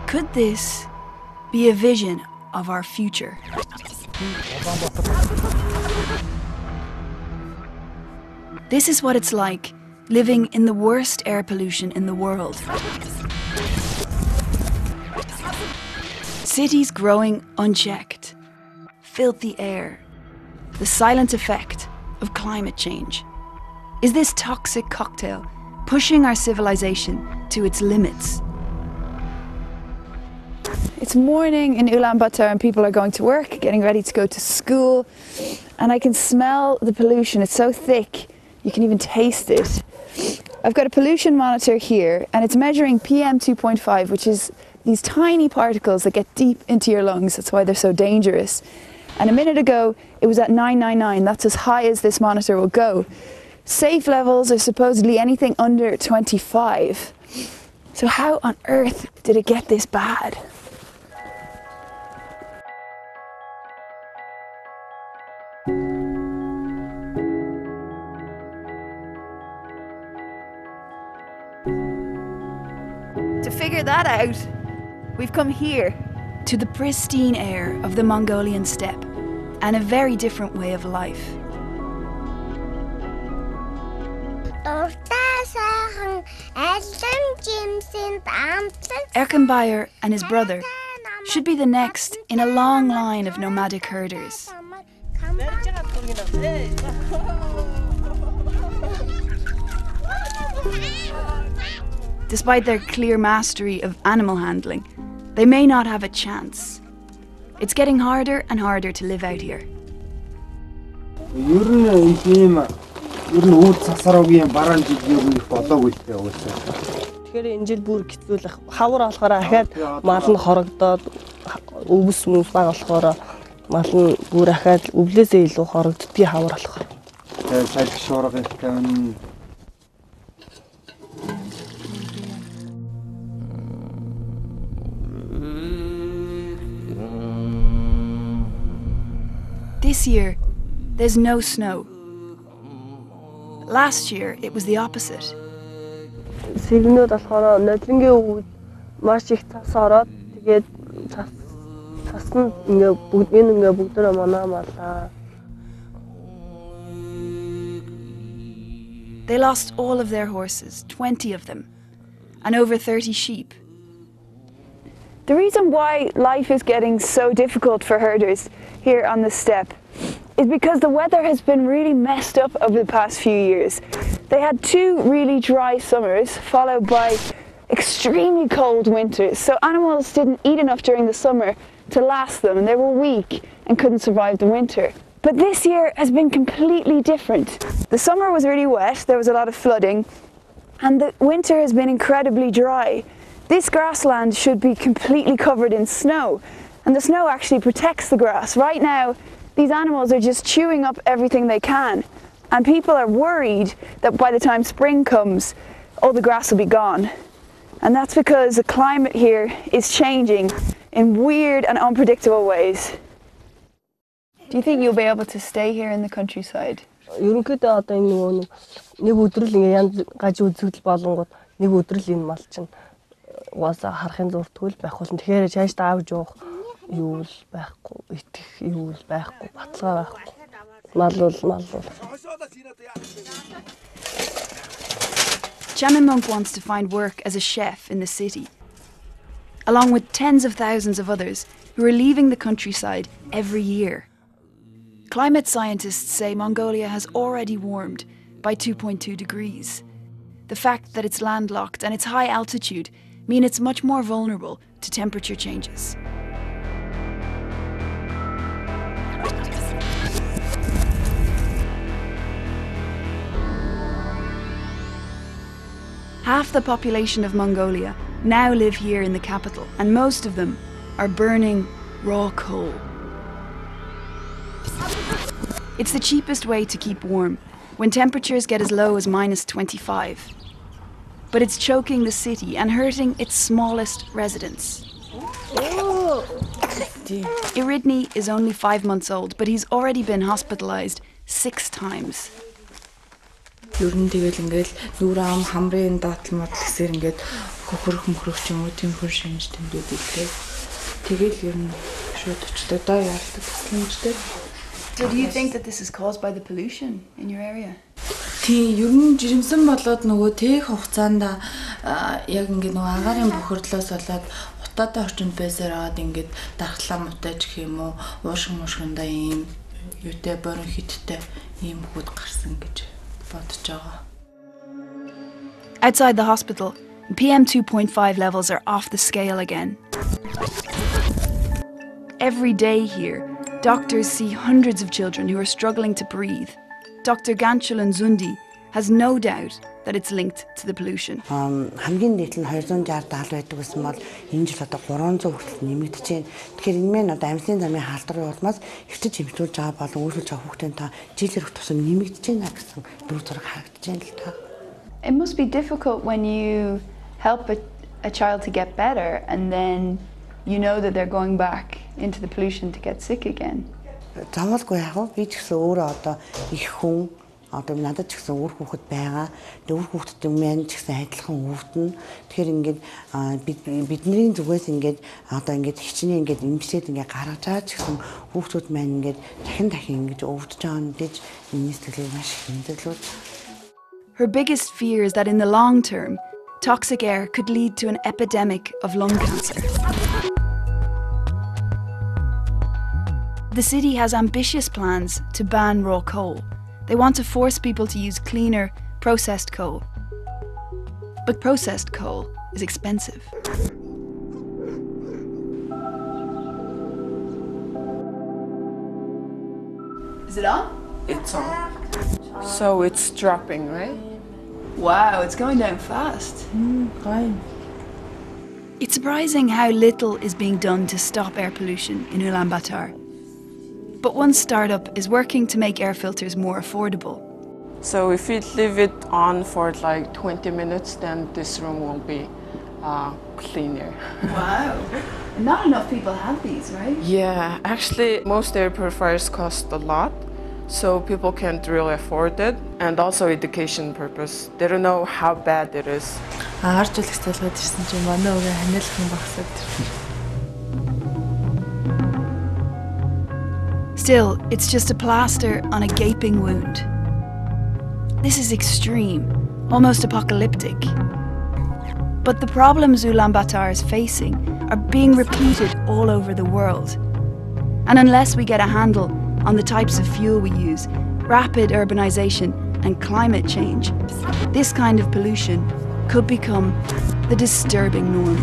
Could this be a vision of our future? This is what it's like living in the worst air pollution in the world. Cities growing unchecked, filthy air, the silent effect of climate change. Is this toxic cocktail pushing our civilization to its limits? It's morning in Ulaanbaatar and people are going to work, getting ready to go to school, and I can smell the pollution. It's so thick, you can even taste it. I've got a pollution monitor here and it's measuring PM 2.5, which is these tiny particles that get deep into your lungs. That's why they're so dangerous. And a minute ago, it was at 999. That's as high as this monitor will go. Safe levels are supposedly anything under 25. So how on earth did it get this bad? To figure that out, we've come here. To the pristine air of the Mongolian steppe and a very different way of life. Erkan Bayer and his brother should be the next in a long line of nomadic herders. Despite their clear mastery of animal handling, they may not have a chance. It's getting harder and harder to live out here. Тэгэхээр энэ жил бүр хэцүү л хавар болохоор ахаад мал нь хорогдоод өвс мөс баг болохоор мал нь бүр ахаад өвлөөсөө илүү хорогддгийг хавар болохоор. Салхи шуурга тавина. This year, there's no snow. Last year, it was the opposite. Сэргнүүд болохоор нодлонгийн үед маш их цас ороод тэгээд цас нь ингээ бүгдөө манаа малаа. They lost all of their horses, 20 of them, and over 30 sheep. The reason why life is getting so difficult for herders here on the steppe is because the weather has been really messed up over the past few years. They had 2 really dry summers followed by extremely cold winters, so animals didn't eat enough during the summer to last them and they were weak and couldn't survive the winter. But this year has been completely different. The summer was really wet, there was a lot of flooding, and the winter has been incredibly dry. This grassland should be completely covered in snow, and the snow actually protects the grass. Right now, these animals are just chewing up everything they can, and people are worried that by the time spring comes, all the grass will be gone. And that's because the climate here is changing in weird and unpredictable ways. Do you think you'll be able to stay here in the countryside? Ерөнхийдөө одоо энэ нэг өдрөл ингээ янз гаж үзэгдэл болонгод нэг өдрөл энэ мал чинь угаасаа харахын зуртгүйл байх болно. Тэгэхээр чааш таавж явах юу л байхгүй, итгэх юу л байхгүй, баталгаа байхгүй. Мал бол. Jamin Monk wants to find work as a chef in the city, along with tens of thousands of others who are leaving the countryside every year. Climate scientists say Mongolia has already warmed by 2.2 degrees. The fact that it's landlocked and its high altitude mean it's much more vulnerable to temperature changes. Half the population of Mongolia now live here in the capital, and most of them are burning raw coal. It's the cheapest way to keep warm when temperatures get as low as -25. But it's choking the city and hurting its smallest residents. Iridny is only 5 months old, but he's already been hospitalized 6 times. Ер нь тэгэл ингээл нүрэ ам хамрын даатал модал гэсээр ингээд хөрөх мөхрөх ч юм уу тийм хөр шинж тэмдүүд илээ. Тэгэл ер нь шууд өчтөө доо яалдаг төсөлмжтэй. So do you think that this is caused by the pollution in your area? Тийм ер нь жирэмсэн болоод нөгөө тээх хугацаанд яг ингээд нөгөө агаарын бохирдлоос болоод утаатай орчинд байсаар аваад ингээд дархлаа мутаж гэх юм уу уушгиндаа ийм юутай бронхиттэй ийм хүүд гарсан гэж бодож байгаа. Outside the hospital, PM2.5 levels are off the scale again. Every day here, doctors see hundreds of children who are struggling to breathe. Dr. Ganchul Nzundi has no doubt that it's linked to the pollution. Хамгийн нийт нь 260 70 байдаг гэсэн бол энэ жил одоо 300 хүртэл нэмэгдэж байна. Тэгэхээр энэ мэн одоо амьсгалын замын халдварын улмаас эртэж эмчилж байгаа болон үйлчлж байгаа хүүхдийн та жилээр тусам нэмэгдэж байна гэсэн дүр зураг харагдаж байна л та. It must be difficult when you help a child to get better and then you know that they're going back into the pollution to get sick again. Завалгүй яг би ч гэсэн өөрөө одоо их хүн одоо надад ч гэсэн үр хүүхэд байгаа. Үр хүүхэдтэй мэн ч гэсэн адилхан өвдөн. Тэгэхээр ингээд бидний зүгээс ингээд одоо ингээд хичнээн ингээд имжлээд ингээд гаргаж байгаа ч гэсэн хүүхдүүд маань ингээд дахин ингэж өвдөж байгаа нь гэж миний сэтгэлийг маш их хэмдэглүүд. Her biggest fear is that in the long term, toxic air could lead to an epidemic of lung cancer. The city has ambitious plans to ban raw coal. They want to force people to use cleaner, processed coal. But processed coal is expensive. Is it on? It's on. So it's dropping, right? Wow, it's going down fast. Fine. It's surprising how little is being done to stop air pollution in Ulaanbaatar. But one startup is working to make air filters more affordable. So if we leave it on for like 20 minutes, then this room will be cleaner. Wow. Not enough people have these, right? Yeah, actually most air purifiers cost a lot, so people can't really afford it. And also education purpose. They don't know how bad it is. Харж үлэх талгаад ирсэн чинь манай өвөө ханиалхан багсаад. Still, it's just a plaster on a gaping wound. This is extreme, almost apocalyptic. But the problems Ulaanbaatar is facing are being repeated all over the world. And unless we get a handle on the types of fuel we use, rapid urbanisation and climate change, this kind of pollution could become the disturbing norm.